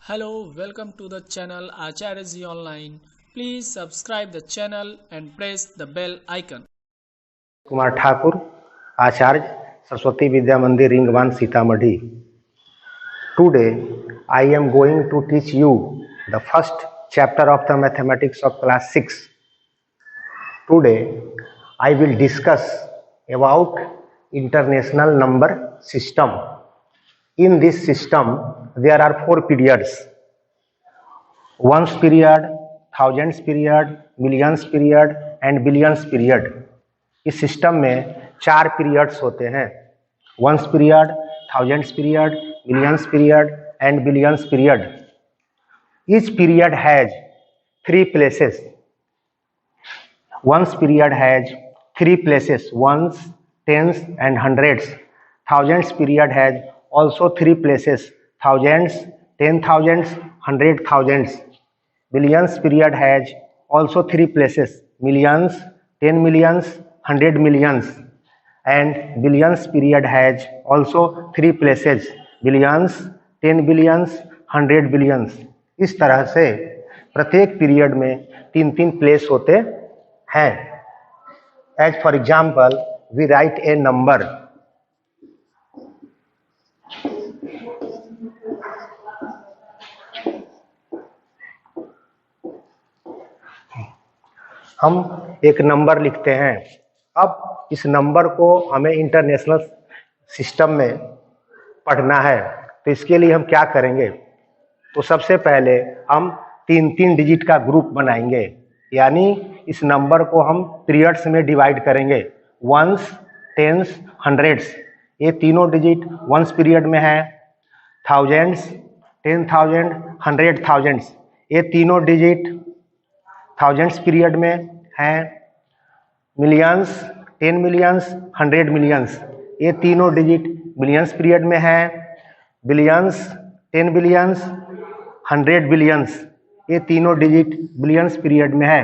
Hello, welcome to the channel Acharya Ji Online. Please subscribe the channel and press the bell icon. Kumar Thakur, आचार्य सरस्वती विद्या मंदिर रिंगवान Sitamarhi. Today I am going to teach you the first chapter of the mathematics of class 6. Today I will discuss about international number system. In this system there are 4 periods: ones period, thousands period, millions period and billions period. इस system में 4 periods होते हैं: ones period, thousands period, millions period and billions period. Each period has 3 places. Ones period has 3 places: ones, tens and hundreds. Thousands period has also 3 places: thousands, 10,000s, 100,000s. Billions period has also 3 places: millions, 10 millions, 100 millions. And billions period has also 3 places: billions, 10 billions, 100 billions. इस तरह से प्रत्येक period में 3-3 place होते हैं. As for example, we write a number. हम एक number लिखते हैं. अब इस नंबर को हमें इंटरनेशनल सिस्टम में पढ़ना है, तो इसके लिए हम क्या करेंगे? तो सबसे पहले हम 3-3 डिजिट का ग्रुप बनाएंगे, यानी इस नंबर को हम पीरियड्स में डिवाइड करेंगे: वंस, टेंस, हंड्रेड्स. ये तीनों डिजिट वंस पीरियड में है. थाउजेंड्स, 10,000, 100,000, ये तीनों डिजिट थाउजेंड्स पीरियड में हैं. मिलियंस, 10 मिलियंस, 100 मिलियंस, ये तीनों डिजिट बिलियंस पीरियड में हैं. बिलियंस, 10 बिलियंस, 100 बिलियंस, ये तीनों डिजिट बिलियंस पीरियड में है.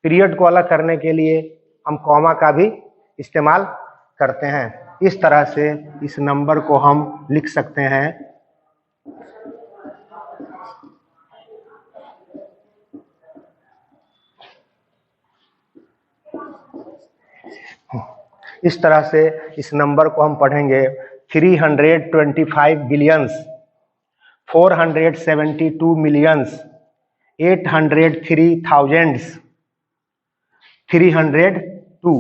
पीरियड को अलग करने के लिए हम कॉमा का भी इस्तेमाल करते हैं. इस तरह से इस नंबर को हम लिख सकते हैं: इस तरह से इस नंबर को हम पढ़ेंगे: 325 बिलियंस, 472 मिलियंस, 803 थाउजेंड्स, 302.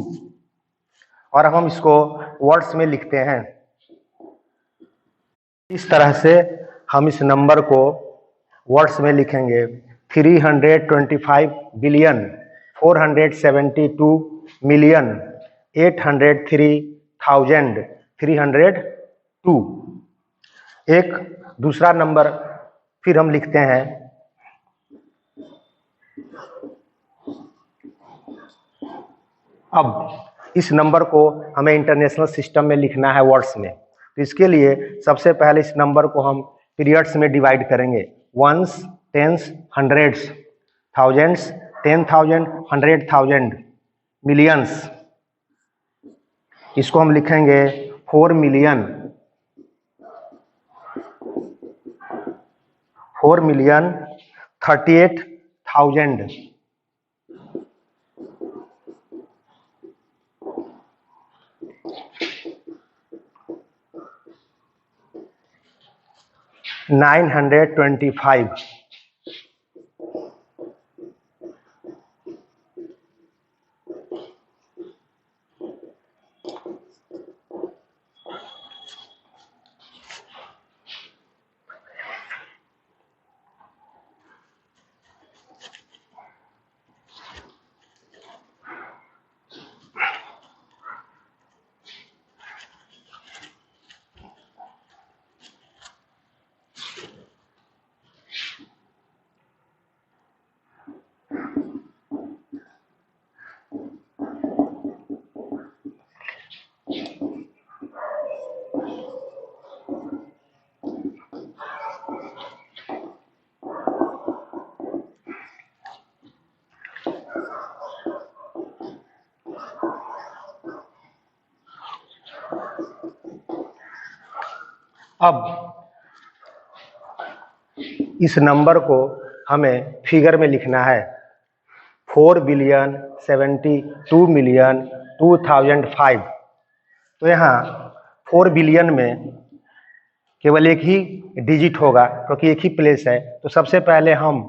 और अब हम इसको वर्ड्स में लिखते हैं. इस तरह से हम इस नंबर को वर्ड्स में लिखेंगे: 325 बिलियन, 472 मिलियन, 803,302. एक दूसरा नंबर फिर हम लिखते हैं: अब इस नंबर को हमें इंटरनेशनल सिस्टम में लिखना है वर्ड्स में. तो इसके लिए सबसे पहले इस नंबर को हम पीरियड्स में डिवाइड करेंगे: ones, tens, hundreds, thousands, 10,000, 100,000, millions. इसको हम लिखेंगे 4 मिलियन, 38,000. 925. अब इस नंबर को हमें फिगर में लिखना है 4,72,000,005। तो यहाँ 4 बिलियन में केवल एक ही डिजिट होगा क्योंकि एक ही प्लेस है। तो सबसे पहले हम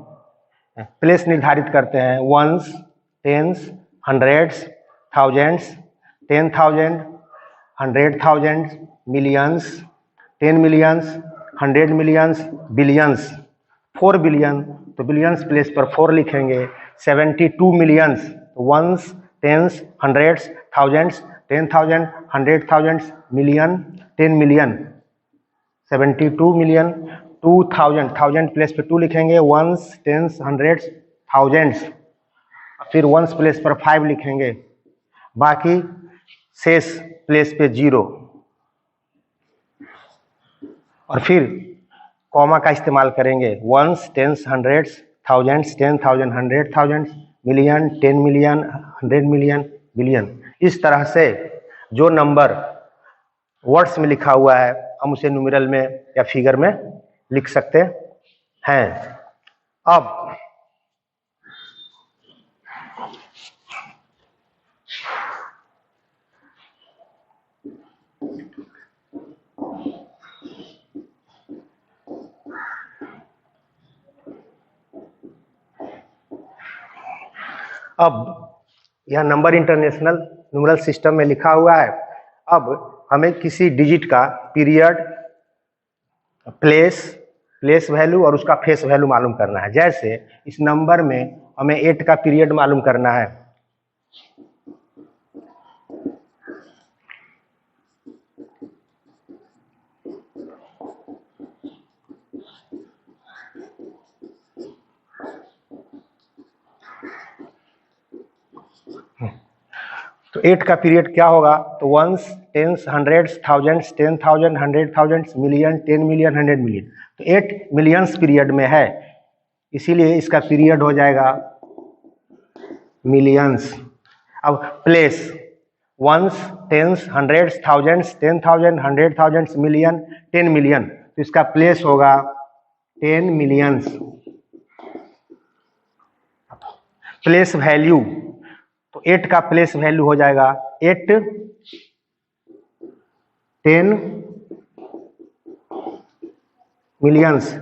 प्लेस निर्धारित करते हैं, ones, tens, hundreds, thousands, 10,000, 100,000, millions, 10 millions, 100 millions, billions. 4 billion, तो बिलियंस प्लेस पर 4 लिखेंगे। 72 millions, ones, tens, hundreds, thousands, 10,000, 100,000, million, 10 million. 72 million, 2,000, 1000 place पे 2 लिखेंगे, वंस, टेंस, हंड्रेड्स, थाउजेंड्स, फिर वंस प्लेस पर 5 लिखेंगे, बाकी शेष प्लेस पे 0, और फिर कॉमा का इस्तेमाल करेंगे, ones, tens, hundreds, thousands, 10,000, 100,000, million, 10 million, 100 million, billion. इस तरह से जो नंबर वर्ड्स में लिखा हुआ है हम उसे न्यूमेरल में या फिगर में लिख सकते हैं। अब यह नंबर इंटरनेशनल न्यूमेरल सिस्टम में लिखा हुआ है। अब हमें किसी डिजिट का पीरियड, प्लेस वैल्यू और उसका फेस वैल्यू मालूम करना है। जैसे इस नंबर में हमें 8 का पीरियड मालूम करना है। तो 8 का पीरियड क्या होगा? तो ones, tens, hundreds, thousands, 10,000, 100,000, million, 10 million, 100 million. तो 8 मिलियंस पीरियड में है, इसीलिए इसका पीरियड हो जाएगा मिलियंस। अब place, ones, tens, hundreds, thousands, 10,000, 100,000, million, 10 million. तो इसका प्लेस होगा 10 मिलियंस। प्लेस वैल्यू, तो 8 का प्लेस वैल्यू हो जाएगा 8, 10 millions.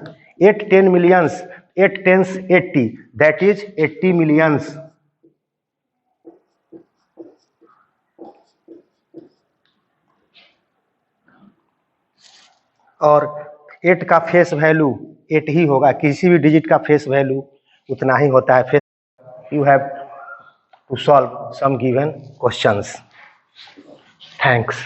8 10 millions, 8 10s 80, that is 80 millions. और 8 का फेस वैल्यू 8 ही होगा, किसी भी डिजिट का फेस वैल्यू उतना ही होता है। You have to solve some given questions. Thanks.